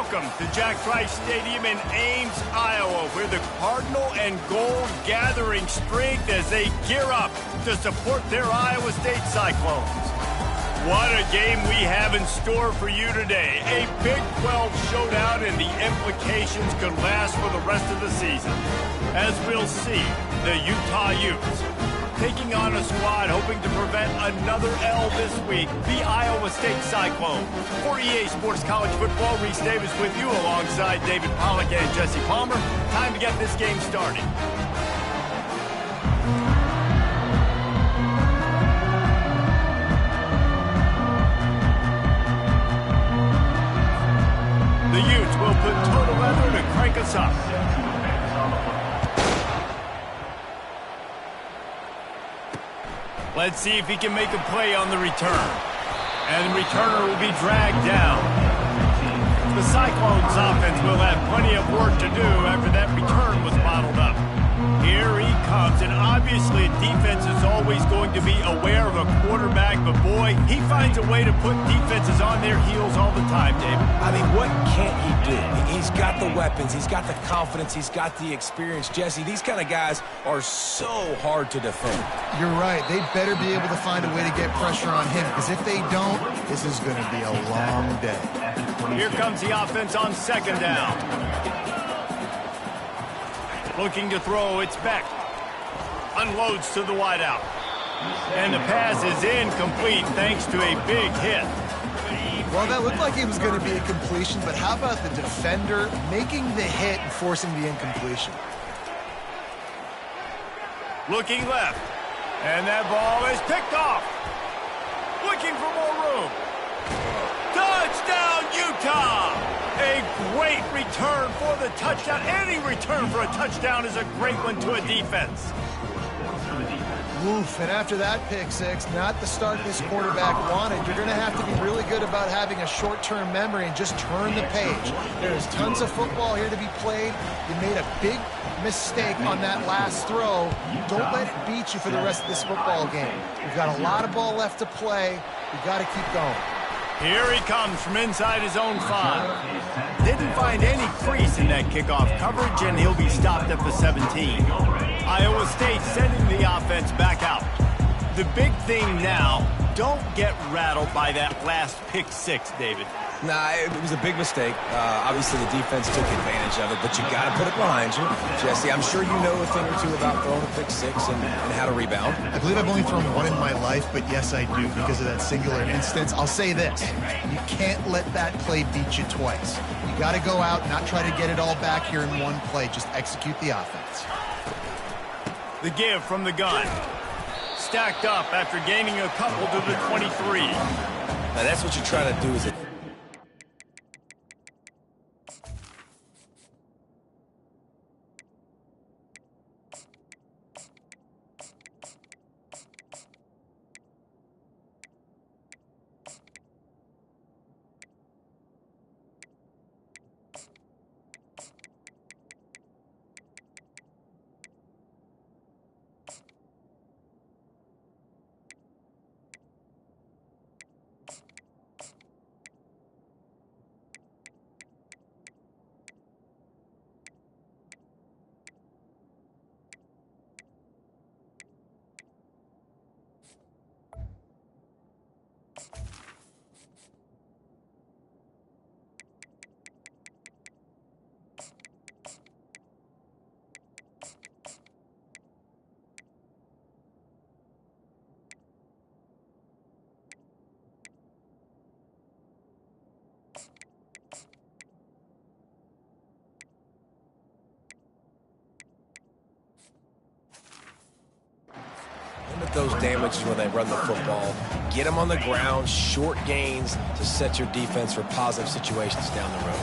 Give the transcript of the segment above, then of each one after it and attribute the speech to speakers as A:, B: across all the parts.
A: Welcome to Jack Trice Stadium in Ames, Iowa, where the Cardinal and Gold gathering strength as they gear up to support their Iowa State Cyclones. What a game we have in store for you today. A Big 12 showdown, and the implications could last for the rest of the season. As we'll see, the Utah Utes taking on a squad hoping to prevent another L this week, the Iowa State Cyclones. For EA Sports College Football, Reese Davis with you alongside David Pollack and Jesse Palmer. Time to get this game started. The Utes will put total weather to crank us up. Let's see if he can make a play on the return. And the returner will be dragged down. The Cyclones offense will have plenty of work to do after that return was bottled up. Here he comes, and obviously defense is always going to be aware of a quarterback, but boy, he finds a way to put defenses on their heels all the time, David.
B: I mean, what can't he do? He's got the weapons, he's got the confidence, he's got the experience. Jesse, these kind of guys are so hard to defend.
C: You're right. They better be able to find a way to get pressure on him, because if they don't, this is going to be a long day.
A: Here comes the offense on second down. Looking to throw, it's Beck. Unloads to the wideout. And the pass is incomplete thanks to a big hit.
C: Well, that looked like it was going to be a completion, but how about the defender making the hit and forcing the incompletion?
A: Looking left. And that ball is picked off. Looking for more room. Touchdown, Utah! A great return for the touchdown. Any return for a touchdown is a great one to a defense.
C: Oof, and after that pick six, not the start this quarterback wanted. You're going to have to be really good about having a short-term memory and just turn the page. There's tons of football here to be played. You made a big mistake on that last throw. Don't let it beat you for the rest of this football game. We've got a lot of ball left to play. We've got to keep going.
A: Here he comes from inside his own 5. Didn't find any crease in that kickoff coverage, and he'll be stopped at the 17. Iowa State sending the offense back out. The big thing now, don't get rattled by that last pick six, David.
B: Nah, it was a big mistake. Obviously, the defense took advantage of it, but you got to put it behind you. Jesse, I'm sure you know a thing or two about throwing a pick six and how to rebound.
C: I believe I've only thrown one in my life, but yes, I do because of that singular instance. I'll say this. You can't let that play beat you twice. You got to go out, not try to get it all back here in one play. Just execute the offense.
A: The give from the gun. Stacked up after gaining a couple to the 23.
B: Now, that's what you're trying to do is it. Limit those damages when they run the football. Get them on the ground, short gains to set your defense for positive situations down the road.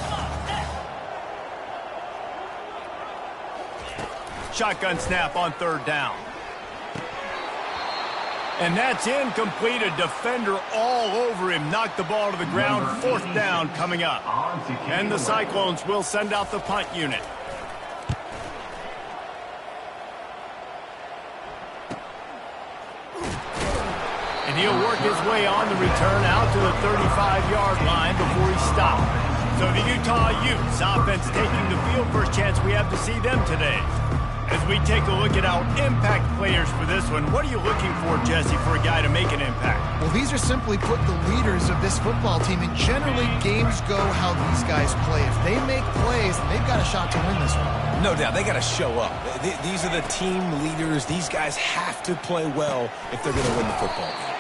A: Shotgun snap on third down. And that's incomplete. A defender all over him. Knocked the ball to the ground. Fourth down coming up. And the Cyclones will send out the punt unit. And he'll work his way on the return out to the 35-yard line before he's stopped. So the Utah Utes offense taking the field. First chance we have to see them today. As we take a look at our impact players for this one, what are you looking for, Jesse, for a guy to make an impact?
C: Well, these are simply put the leaders of this football team, and generally games go how these guys play. If they make plays, they've got a shot to win this one.
B: No doubt. They got to show up. These are the team leaders. These guys have to play well if they're going to win the football game.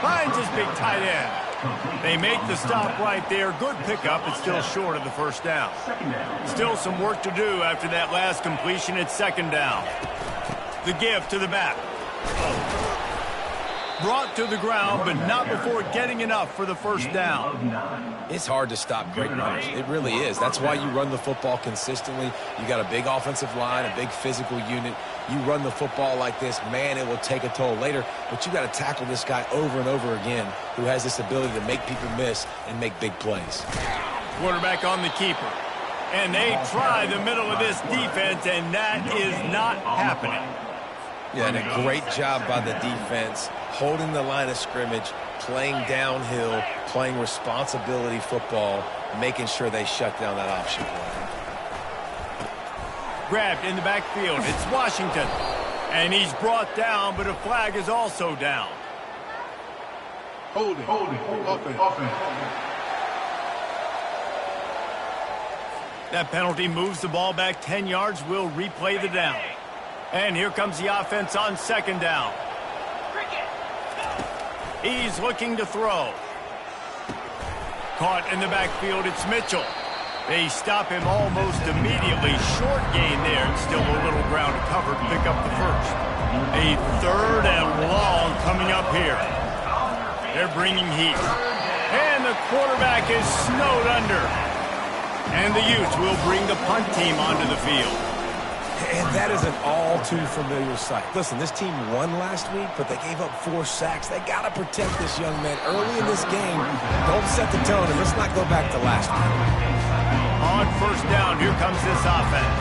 A: Finds his big tight end. They make the stop right there. Good pickup, but still short of the first down. Still some work to do after that last completion at second down. The give to the back. Brought to the ground, but not before getting enough for the first down.
B: It's hard to stop great runners. It really is. That's why you run the football consistently. You got a big offensive line, a big physical unit. You run the football like this, man, it will take a toll later. But you got to tackle this guy over and over again who has this ability to make people miss and make big plays.
A: Quarterback on the keeper. And they try the middle of this defense, and that is not happening.
B: Yeah, and a great job by the defense, holding the line of scrimmage, playing downhill, playing responsibility football, making sure they shut down that option play.
A: Grabbed in the backfield. It's Washington. And he's brought down, but a flag is also down.
D: Hold it. Offense.
A: That penalty moves the ball back 10 yards. We'll replay the down. And here comes the offense on second down. He's looking to throw. Caught in the backfield, it's Mitchell. They stop him almost immediately. Short gain there, and still a little ground to cover to pick up the first. A third and long coming up here. They're bringing heat. And the quarterback is snowed under. And the Utes will bring the punt team onto the field.
B: And that is an all-too-familiar sight. Listen, this team won last week, but they gave up 4 sacks. They got to protect this young man early in this game. Don't set the tone, and let's not go back to last week.
A: On first down, here comes this offense.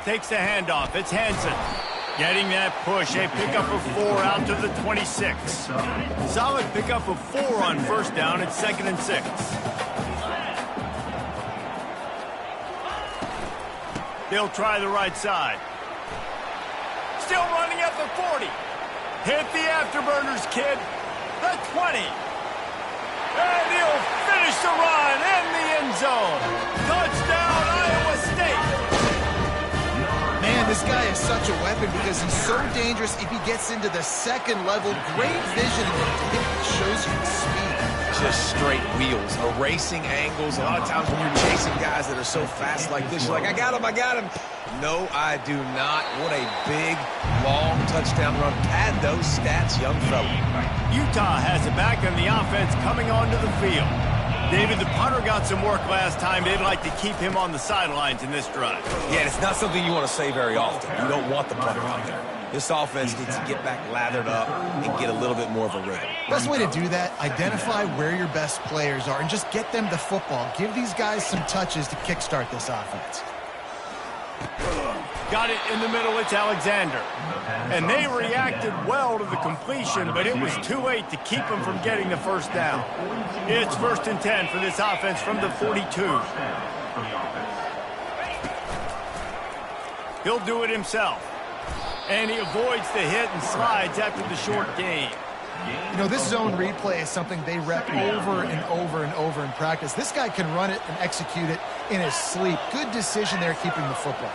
A: Takes the handoff. It's Hansen. Getting that push. A pickup of 4 out to the 26. Solid pickup of 4 on first down. It's 2nd and 6. They'll try the right side. Still running at the 40. Hit the afterburners, kid. The 20. And he'll finish the run in the end zone. Touchdown, Iowa State.
C: Man, this guy is such a weapon because he's so dangerous if he gets into the second level. Great vision, and it shows you the speed.
B: Just straight wheels, erasing angles. A lot of times when you're chasing guys that are so fast like this, you're like, I got him. No, I do not. What a big, long touchdown run. Pad those stats, young fella.
A: Utah has it back on the offense coming onto the field. David, the punter got some work last time. They'd like to keep him on the sidelines in this drive.
B: Yeah, it's not something you want to say very often. You don't want the punter out there. This offense needs to get back lathered up and get a little bit more of a rhythm.
C: Best way to do that, identify where your best players are and just get them the football. Give these guys some touches to kickstart this offense.
A: Got it in the middle, it's Alexander. And they reacted well to the completion, but it was too late to keep them from getting the first down. It's 1st and 10 for this offense from the 42. He'll do it himself. And he avoids the hit and slides after the short gain.
C: You know, this zone replay is something they rep over and over and over in practice. This guy can run it and execute it in his sleep. Good decision there keeping the football.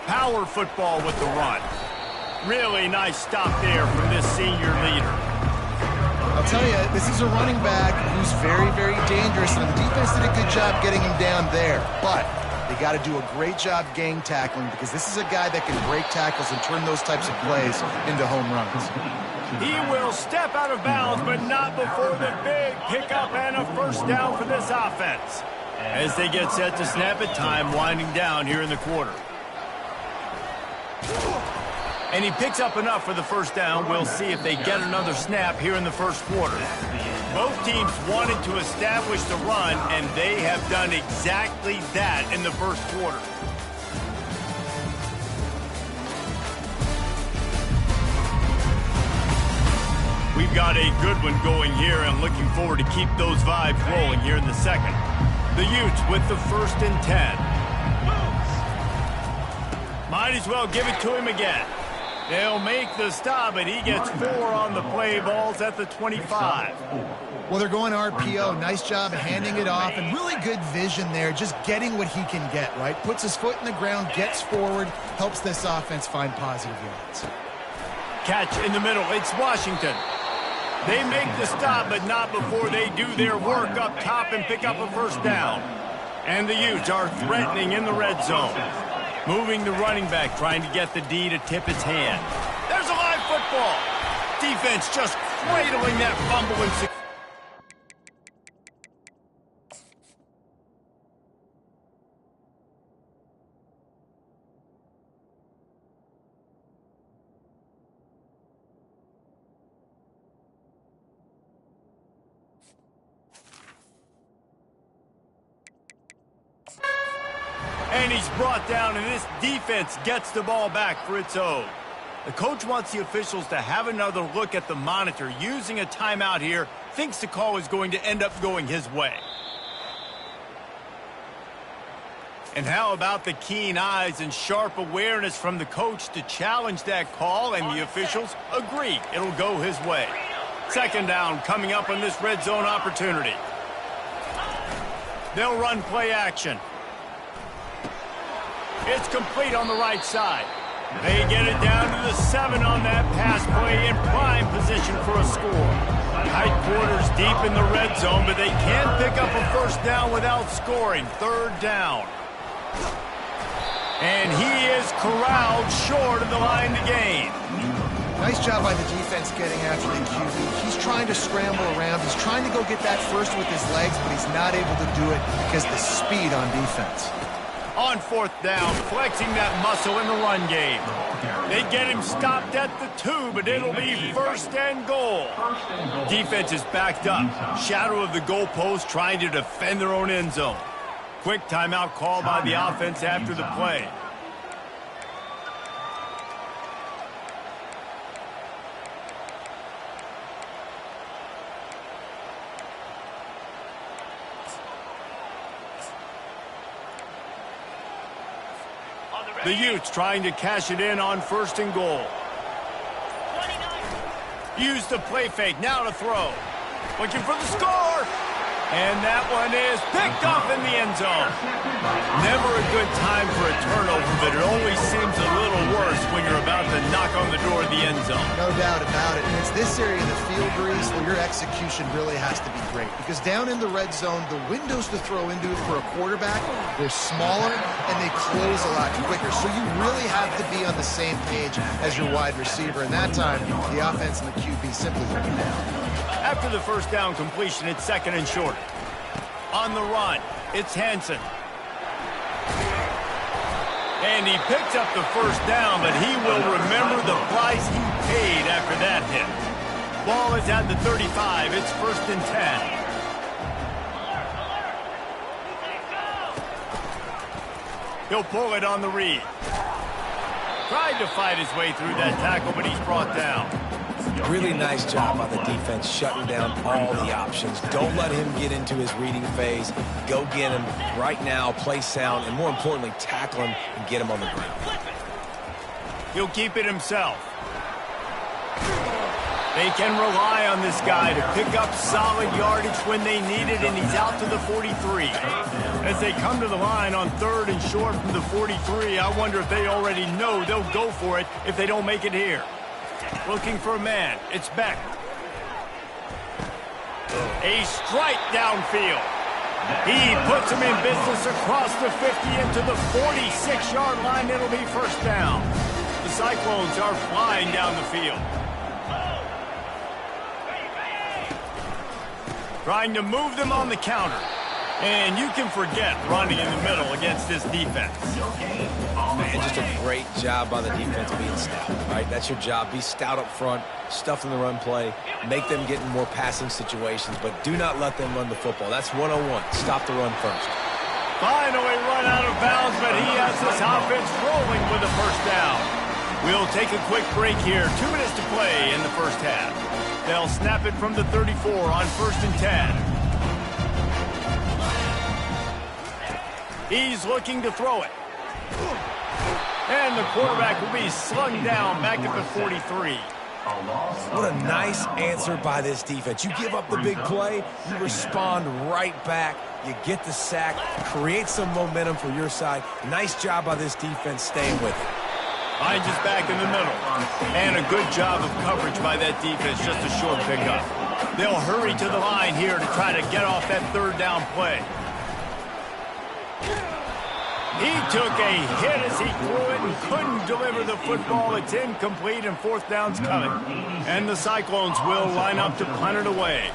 A: Power football with the run. Really nice stop there from this senior leader.
C: I'll tell you, this is a running back who's very, very dangerous, and the defense did a good job getting him down there. But they got to do a great job gang tackling because this is a guy that can break tackles and turn those types of plays into home runs.
A: He will step out of bounds, but not before the big pickup and a first down for this offense. As they get set to snap it, time winding down here in the quarter. And he picks up enough for the first down. We'll see if they get another snap here in the first quarter. Both teams wanted to establish the run, and they have done exactly that in the first quarter. We've got a good one going here, and looking forward to keep those vibes rolling here in the second. The Utes with the 1st and 10. Might as well give it to him again. They'll make the stop, and he gets 4 on the play. Balls at the 25.
C: Well, they're going RPO. Nice job handing it off, and really good vision there, just getting what he can get, right? Puts his foot in the ground, gets forward, helps this offense find positive yards.
A: Catch in the middle. It's Washington. They make the stop, but not before they do their work up top and pick up a 1st down. And the Utes are threatening in the red zone. Moving the running back, trying to get the D to tip its hand. There's a live football. Defense just cradling that fumble and and he's brought down, and this defense gets the ball back for its own. The coach wants the officials to have another look at the monitor. Using a timeout here, thinks the call is going to end up going his way. And how about the keen eyes and sharp awareness from the coach to challenge that call, and the officials agree it'll go his way. 2nd down coming up on this red zone opportunity. They'll run play action. It's complete on the right side. They get it down to the 7 on that pass play, in prime position for a score. Tight quarters deep in the red zone, but they can't pick up a 1st down without scoring. 3rd down. And he is corralled short of the line to gain.
C: Nice job by the defense getting after the QB. He's trying to scramble around. He's trying to go get that 1st with his legs, but he's not able to do it because of the speed on defense.
A: On 4th down, flexing that muscle in the run game. They get him stopped at the 2, but it'll be 1st and goal. Defense is backed up. Shadow of the goalpost, trying to defend their own end zone. Quick timeout call by the offense after the play. The Utes trying to cash it in on 1st and goal. Use the play fake, now to throw. Looking for the score. And that one is picked off in the end zone. Never a good time for a turnover, but it always seems a little worse when you're about to knock on the door of the end zone.
C: No doubt about it. And it's this area of the field, Reese, where your execution really has to be great. Because down in the red zone, the windows to throw into for a quarterback, they're smaller and they close a lot quicker. So you really have to be on the same page as your wide receiver. And that time, the offense and the QB simply let it down.
A: After the 1st down completion, it's 2nd and short. On the run, it's Hansen. And he picks up the 1st down, but he will remember the price he paid after that hit. Ball is at the 35. It's 1st and 10. He'll pull it on the read. Tried to fight his way through that tackle, but he's brought down.
B: Really nice job by the defense shutting down all the options. Don't let him get into his reading phase. Go get him right now, play sound, and more importantly, tackle him and get him on the ground.
A: He'll keep it himself. They can rely on this guy to pick up solid yardage when they need it, and he's out to the 43. As they come to the line on 3rd and short from the 43, I wonder if they already know they'll go for it if they don't make it here. Looking for a man. It's Beck. A strike downfield. He puts him in business across the 50 into the 46-yard line. It'll be 1st down. The Cyclones are flying down the field. Trying to move them on the counter. And you can forget running in the middle against this defense.
B: Man, just a great job by the defense being stout, right? That's your job. Be stout up front, stuff in the run play, make them get in more passing situations, but do not let them run the football. That's 101. Stop the run first.
A: Finally run out of bounds, but he has this offense rolling with a 1st down. We'll take a quick break here. 2 minutes to play in the first half. They'll snap it from the 34 on 1st and 10. He's looking to throw it. And the quarterback will be slung down back at the 43.
B: What a nice answer by this defense. You give up the big play, you respond right back. You get the sack, create some momentum for your side. Nice job by this defense staying with it.
A: Hines is back in the middle. And a good job of coverage by that defense, just a short pickup. They'll hurry to the line here to try to get off that 3rd down play. He took a hit as he threw it and couldn't deliver the football. It's incomplete and 4th down's coming. And the Cyclones will line up to punt it away.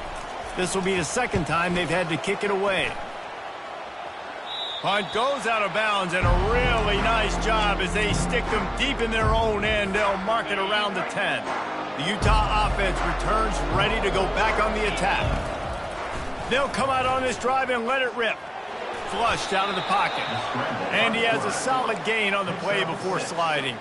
A: This will be the 2nd time they've had to kick it away. Punt goes out of bounds, and a really nice job as they stick them deep in their own end. They'll mark it around the 10. The Utah offense returns ready to go back on the attack. They'll come out on this drive and let it rip. Flushed out of the pocket. And he has a solid gain on the play before sliding.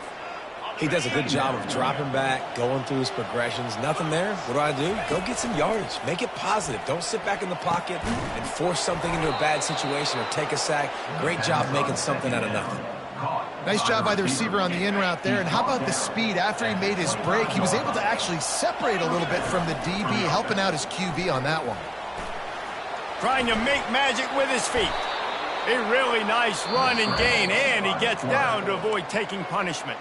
B: He does a good job of dropping back, going through his progressions. Nothing there. What do? Go get some yardage. Make it positive. Don't sit back in the pocket and force something into a bad situation or take a sack. Great job making something out of nothing.
C: Nice job by the receiver on the in route there. And how about the speed? After he made his break, he was able to actually separate a little bit from the DB, helping out his QB on that one.
A: Trying to make magic with his feet. A really nice run and gain, and he gets down to avoid taking punishment.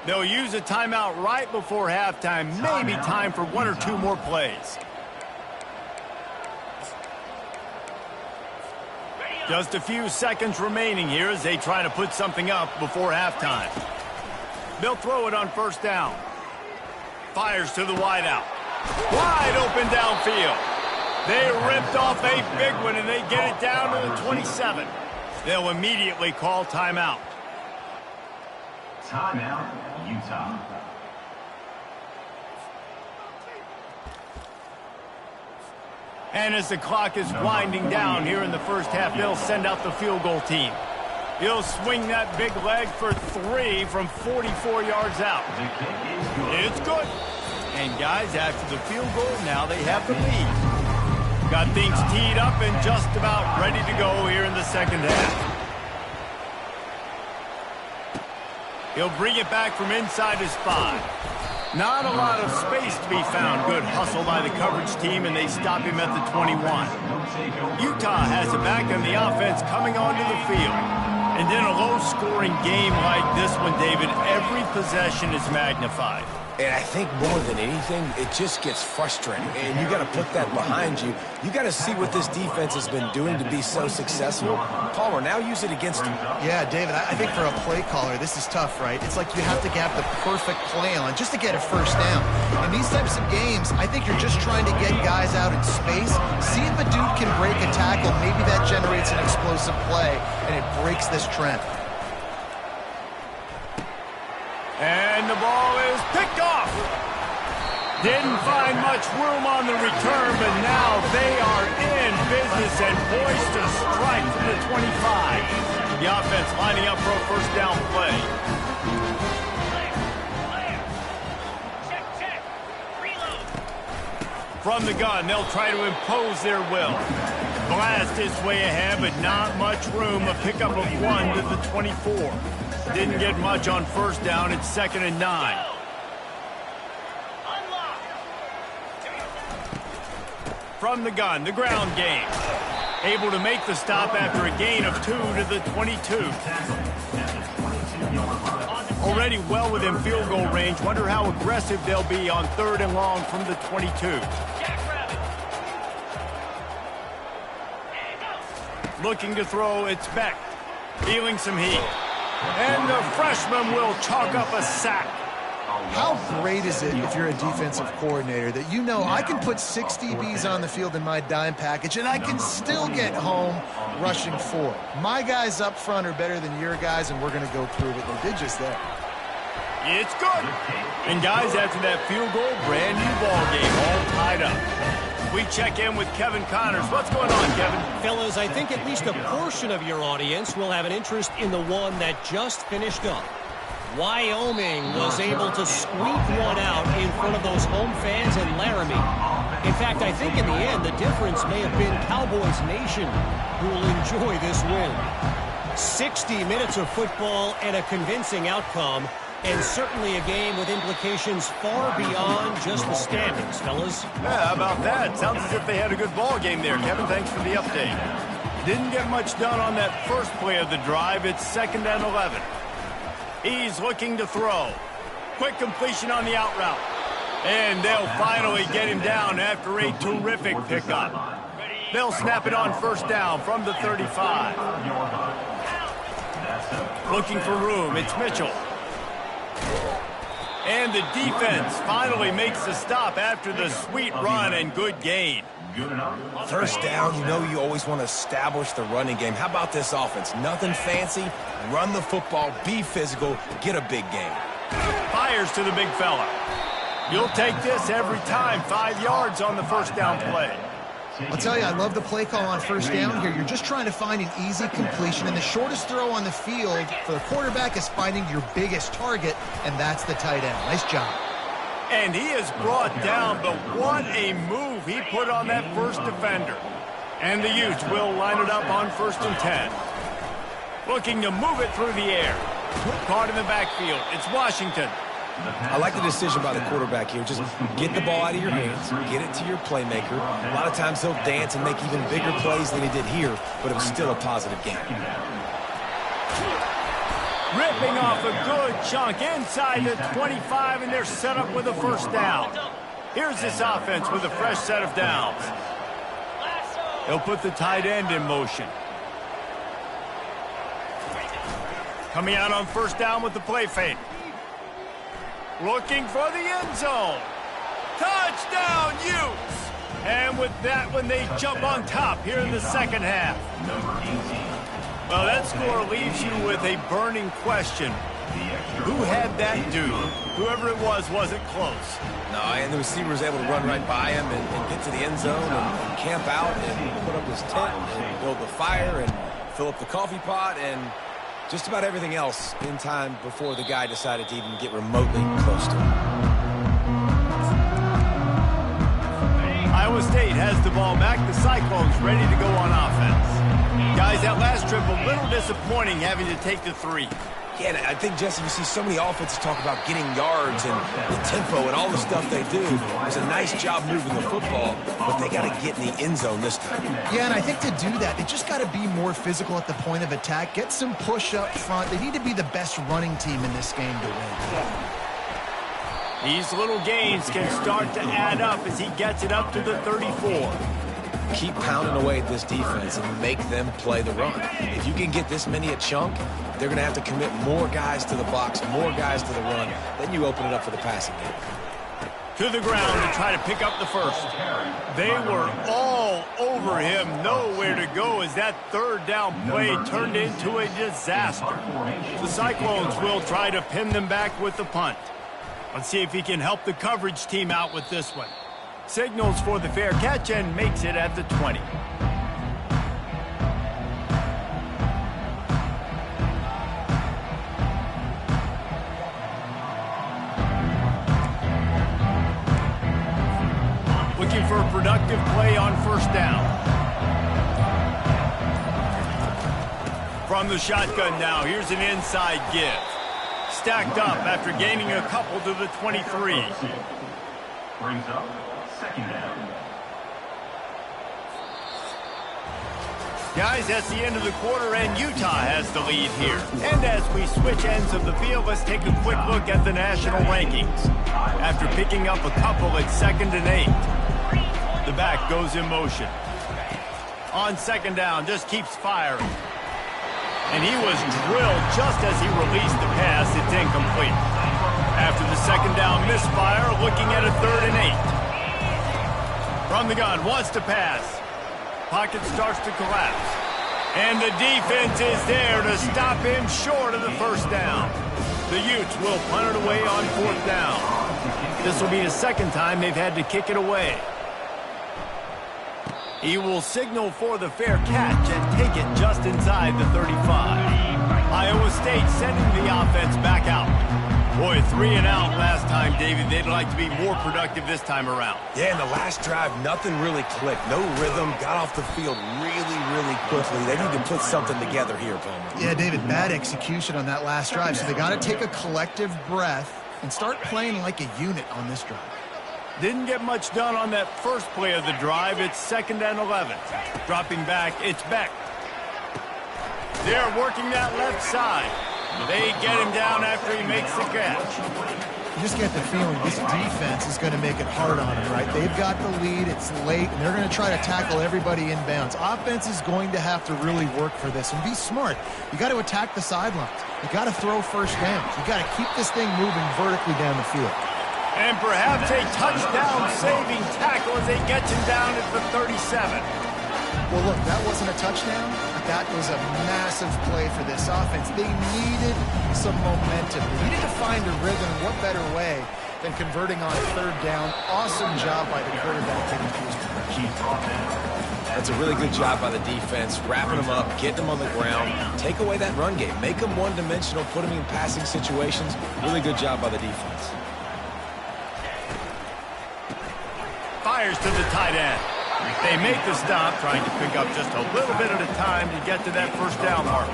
A: They'll use a timeout right before halftime. Maybe time for 1 or 2 more plays. Just a few seconds remaining here as they try to put something up before halftime. They'll throw it on 1st down. Fires to the wideout. Wide open downfield. They ripped off a big one, and they get it down to the 27. They'll immediately call timeout.
D: Timeout, Utah.
A: And as the clock is winding down here in the first half, they'll send out the field goal team. He'll swing that big leg for 3 from 44 yards out. It's good. And guys, after the field goal, now they have the lead. Got things teed up and just about ready to go here in the 2nd half. He'll bring it back from inside his 5. Not a lot of space to be found. Good hustle by the coverage team, and they stop him at the 21. Utah has it back on the offense coming onto the field. And in a low-scoring game like this one, David, every possession is magnified.
B: And I think more than anything, it just gets frustrating. And you got to put that behind you. You got to see what this defense has been doing to be so successful. Palmer, now use it against him.
C: Yeah, David, I think for a play caller, this is tough, right? It's like you have to have the perfect play on just to get a 1st down. In these types of games, I think you're just trying to get guys out in space, see if a dude can break a tackle. Maybe that generates an explosive play, and it breaks this trend.
A: And the ball is picked off. Didn't find much room on the return, but now they are in business and poised to strike from the 25. The offense lining up for a 1st down play.
D: Check. Reload.
A: From the gun, they'll try to impose their will. Blast his way ahead, but not much room. A pickup of 1 to the 24. Didn't get much on 1st down. It's 2nd and 9. From the gun, the ground game. Able to make the stop after a gain of 2 to the 22. Already well within field goal range. Wonder how aggressive they'll be on 3rd and long from the 22. Looking to throw, it's Beck. Feeling some heat. And the freshman will chalk up a sack.
C: How great is it if you're a defensive coordinator that you know I can put 6 DBs on the field in my dime package and I can still get home rushing 4. My guys up front are better than your guys, and we're going to go prove it. They did just that.
A: It's good. And guys, after that field goal, brand new ball game, all tied up. We check in with Kevin Connors. What's going on, Kevin?
E: Fellas, I think at least a portion of your audience will have an interest in the one that just finished up. Wyoming was able to squeak one out in front of those home fans in Laramie. In fact, I think in the end, the difference may have been Cowboys Nation who will enjoy this win. 60 minutes of football and a convincing outcome, and certainly a game with implications far beyond just the standings, fellas.
A: Yeah, how about that? Sounds as if they had a good ball game there. Kevin, thanks for the update. Didn't get much done on that first play of the drive. It's 2nd and 11. He's looking to throw. Quick completion on the out route. And they'll finally get him down after a terrific pickup. They'll snap it on 1st down from the 35. Looking for room. It's Mitchell. And the defense finally makes the stop after the sweet run and good gain.
B: 1st down, you know you always want to establish the running game. How about this offense? Nothing fancy. Run the football, be physical, get a big gain.
A: Fires to the big fella. You'll take this every time. 5 yards on the 1st down play.
C: I'll tell you, I love the play call on 1st down here. You're just trying to find an easy completion, and the shortest throw on the field for the quarterback is finding your biggest target, and that's the tight end. Nice job.
A: And he is brought down, but what a move he put on that first defender. And the Utes will line it up on 1st and 10. Looking to move it through the air. Caught in the backfield. It's Washington.
B: I like the decision by the quarterback here. Just get the ball out of your hands, get it to your playmaker. A lot of times he'll dance and make even bigger plays than he did here, but it was still a positive game.
A: Ripping off a good chunk inside the 25, and they're set up with a 1st down. Here's this offense with a fresh set of downs. They'll put the tight end in motion. Coming out on 1st down with the play fake. Looking for the end zone. Touchdown, Utes! And with that one, they jump on top here in the 2nd half. Well, that score leaves you with a burning question. Who had that dude? Whoever it was wasn't close.
B: No, and the receiver was able to run right by him and get to the end zone and camp out and put up his tent and build the fire and fill up the coffee pot and just about everything else in time before the guy decided to even get remotely close to him.
A: Iowa State has the ball back. The Cyclones ready to go on offense. Guys, that last trip a little disappointing having to take the 3.
B: Yeah, and I think, Jesse, you see so many offenses talk about getting yards and the tempo and all the stuff they do. It was a nice job moving the football, but they got to get in the end zone this time.
C: Yeah, and I think to do that, they just got to be more physical at the point of attack, get some push up front. They need to be the best running team in this game to win.
A: These little gains can start to add up as he gets it up to the 34.
B: Keep pounding away at this defense and make them play the run. If you can get this many a chunk, they're going to have to commit more guys to the box, more guys to the run. Then you open it up for the passing game.
A: To the ground to try to pick up the 1st. They were all over him. Nowhere to go as that 3rd down play turned into a disaster. The Cyclones will try to pin them back with the punt. Let's see if he can help the coverage team out with this one. Signals for the fair catch and makes it at the 20. Looking for a productive play on 1st down. From the shotgun now, here's an inside give. Stacked up after gaining a couple to the 23.
D: Brings up 2nd down.
A: Guys, that's the end of the quarter, and Utah has the lead here. And as we switch ends of the field, let's take a quick look at the national rankings. After picking up a couple at 2nd and 8, the back goes in motion. On 2nd down, just keeps firing. And he was drilled just as he released the pass. It's incomplete. After the 2nd down misfire, looking at a 3rd and 8. From the gun, wants to pass. Pocket starts to collapse. And the defense is there to stop him short of the 1st down. The Utes will punt it away on 4th down. This will be the 2nd time they've had to kick it away. He will signal for the fair catch and take it just inside the 35. Iowa State sending the offense back out. Boy, 3 and out last time, David. They'd like to be more productive this time around.
B: Yeah, in the last drive, nothing really clicked. No rhythm, got off the field really quickly. They need to put something together here, Palmer.
C: Yeah, David, bad execution on that last drive, so they got to take a collective breath and start playing like a unit on this drive.
A: Didn't get much done on that first play of the drive. It's 2nd and 11. Dropping back, it's Beck. They're working that left side. They get him down after he makes the catch.
C: You just get the feeling this defense is going to make it hard on him, right? They've got the lead, it's late, and they're going to try to tackle everybody inbounds. Offense is going to have to really work for this and be smart. You got to attack the sidelines. You got to throw first downs. You got to keep this thing moving vertically down the field.
A: And perhaps a touchdown-saving tackle as they get him down at the 37.
C: Well, look, that wasn't a touchdown, but that was a massive play for this offense. They needed some momentum. They needed to find a rhythm. What better way than converting on a 3rd down? Awesome job by the quarterback getting through his progression.
B: That's a really good job by the defense, wrapping them up, getting them on the ground, take away that run game, make them one-dimensional, put them in passing situations. Really good job by the defense.
A: Fires to the tight end. They make the stop, trying to pick up just a little bit at a time to get to that first down marker.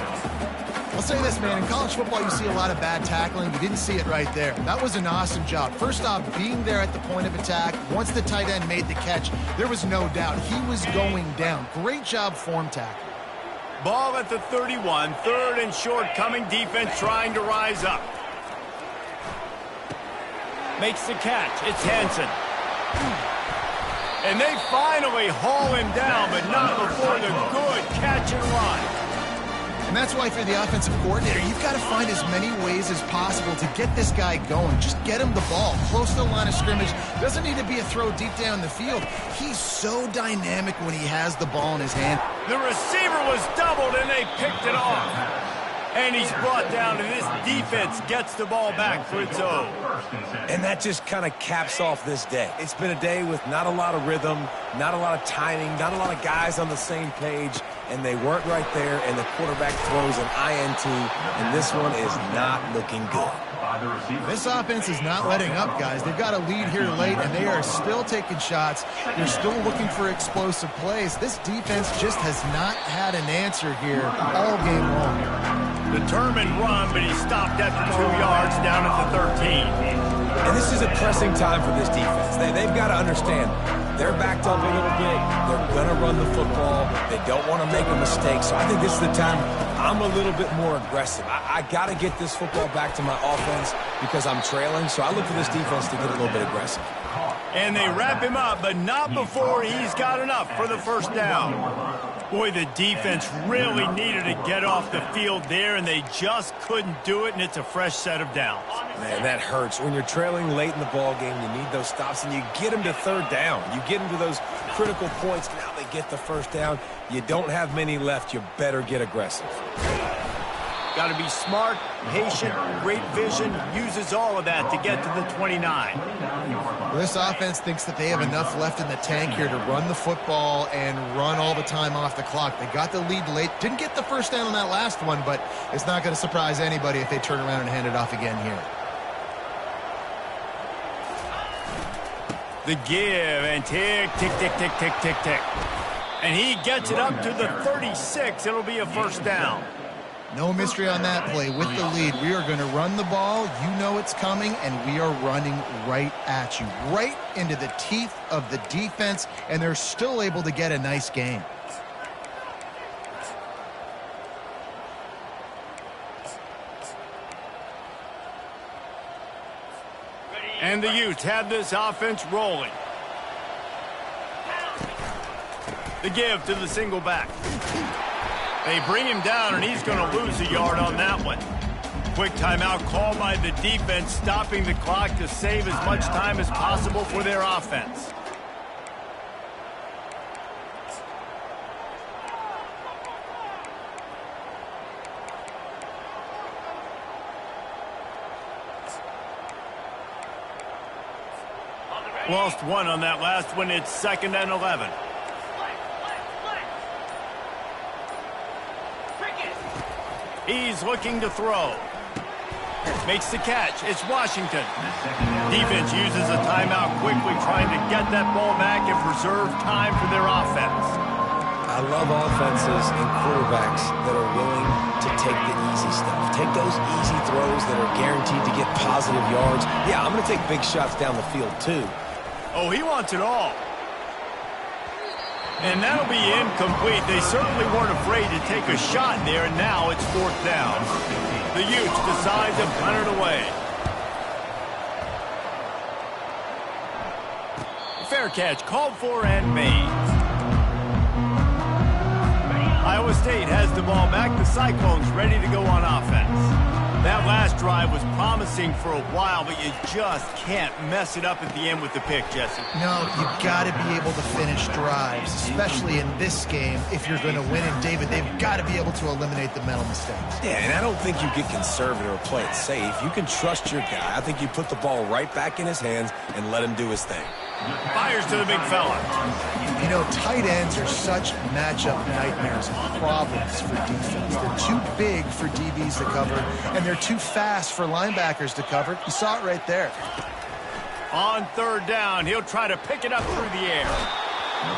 C: I'll say this, man. In college football, you see a lot of bad tackling. You didn't see it right there. That was an awesome job. First off, being there at the point of attack. Once the tight end made the catch, there was no doubt he was going down. Great job form tackle.
A: Ball at the 31. 3rd and short, coming defense trying to rise up. Makes the catch. It's Hansen. And they finally haul him down, but not before the good catch and run.
C: And that's why for the offensive coordinator, you've got to find as many ways as possible to get this guy going. Just get him the ball close to the line of scrimmage. Doesn't need to be a throw deep down the field. He's so dynamic when he has the ball in his hand.
A: The receiver was doubled, and they picked it off. And he's brought down, and this defense gets the ball back for its own.
B: And that just kind of caps off this day. It's been a day with not a lot of rhythm, not a lot of timing, not a lot of guys on the same page, and they weren't right there, and the quarterback throws an INT, and this one is not looking good.
C: This offense is not letting up, guys. They've got a lead here late, and they are still taking shots. They're still looking for explosive plays. This defense just has not had an answer here all game long.
A: Determined run, but he stopped after 2 yards down at the 13.
B: And this is a pressing time for this defense. They've got to understand, they're backed up a little bit. They're going to run the football. They don't want to make a mistake. So I think this is the time I'm a little bit more aggressive. I got to get this football back to my offense because I'm trailing. So I look for this defense to get a little bit aggressive.
A: And they wrap him up, but not before he's got enough for the first down. Boy, the defense really needed to get off the field there, and they just couldn't do it, and it's a fresh set of downs.
B: Man, that hurts. When you're trailing late in the ball game, you need those stops, and you get them to 3rd down. You get them to those critical points. Now they get the first down. You don't have many left. You better get aggressive.
A: Got to be smart, patient, great vision, uses all of that to get to the 29.
C: This offense thinks that they have enough left in the tank here to run the football and run all the time off the clock. They got the lead late. Didn't get the first down on that last one, but it's not going to surprise anybody if they turn around and hand it off again here.
A: The give, and tick, tick, tick, tick, tick, tick, tick. And he gets it up to the 36. It'll be a first down.
C: No mystery on that play. With the lead, we are going to run the ball. You know it's coming, and we are running right at you, right into the teeth of the defense, and they're still able to get a nice game.
A: And the Utes have this offense rolling. The give to the single back. They bring him down, and he's going to lose a yard on that one. Quick timeout called by the defense, stopping the clock to save as much time as possible for their offense. Lost one on that last one. It's 2nd and 11. He's looking to throw. Makes the catch. It's Washington. Defense uses a timeout quickly, trying to get that ball back and preserve time for their offense.
B: I love offenses and quarterbacks that are willing to take the easy stuff. Take those easy throws that are guaranteed to get positive yards. Yeah, I'm going to take big shots down the field, too.
A: Oh, he wants it all. And that'll be incomplete. They certainly weren't afraid to take a shot there, and now it's 4th down. The Utes decide to punt it away. Fair catch called for and made. Iowa State has the ball back. The Cyclones ready to go on offense. That last drive was promising for a while, but you just can't mess it up at the end with the pick, Jesse.
C: No, you got to be able to finish drives, especially in this game if you're going to win. And, David, they've got to be able to eliminate the mental mistakes.
B: Yeah, and I don't think you get conservative or play it safe. You can trust your guy. I think you put the ball right back in his hands and let him do his thing.
A: Fires to the big fella.
C: You know, tight ends are such matchup nightmares and problems for defense. They're too big for DBs to cover, and they're too fast for linebackers to cover. You saw it right there.
A: On 3rd down, he'll try to pick it up through the air.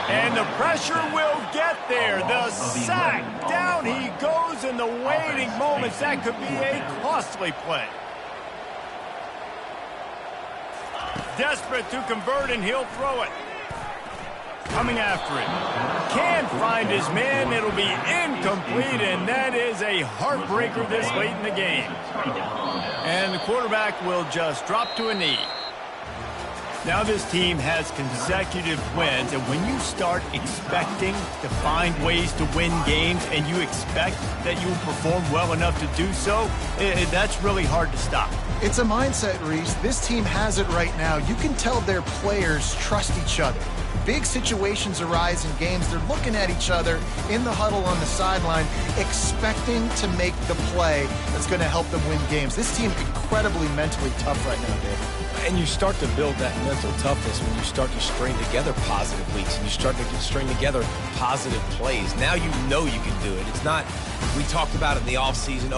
A: And the pressure will get there. The sack. Down he goes in the waiting moments. That could be a costly play. Desperate to convert, and he'll throw it. Coming after it. Can't find his man. It'll be incomplete, and that is a heartbreaker this late in the game. And the quarterback will just drop to a knee. Now this team has consecutive wins, and when you start expecting to find ways to win games and you expect that you will perform well enough to do so, that's really hard to stop.
C: It's a mindset, Reese. This team has it right now. You can tell their players trust each other. Big situations arise in games. They're looking at each other in the huddle on the sideline, expecting to make the play that's going to help them win games. This team incredibly mentally tough right now, Dave.
B: And you start to build that mental toughness when you start to string together positive weeks and you start to string together positive plays. Now you know you can do it. It's not, we talked about it in the offseason,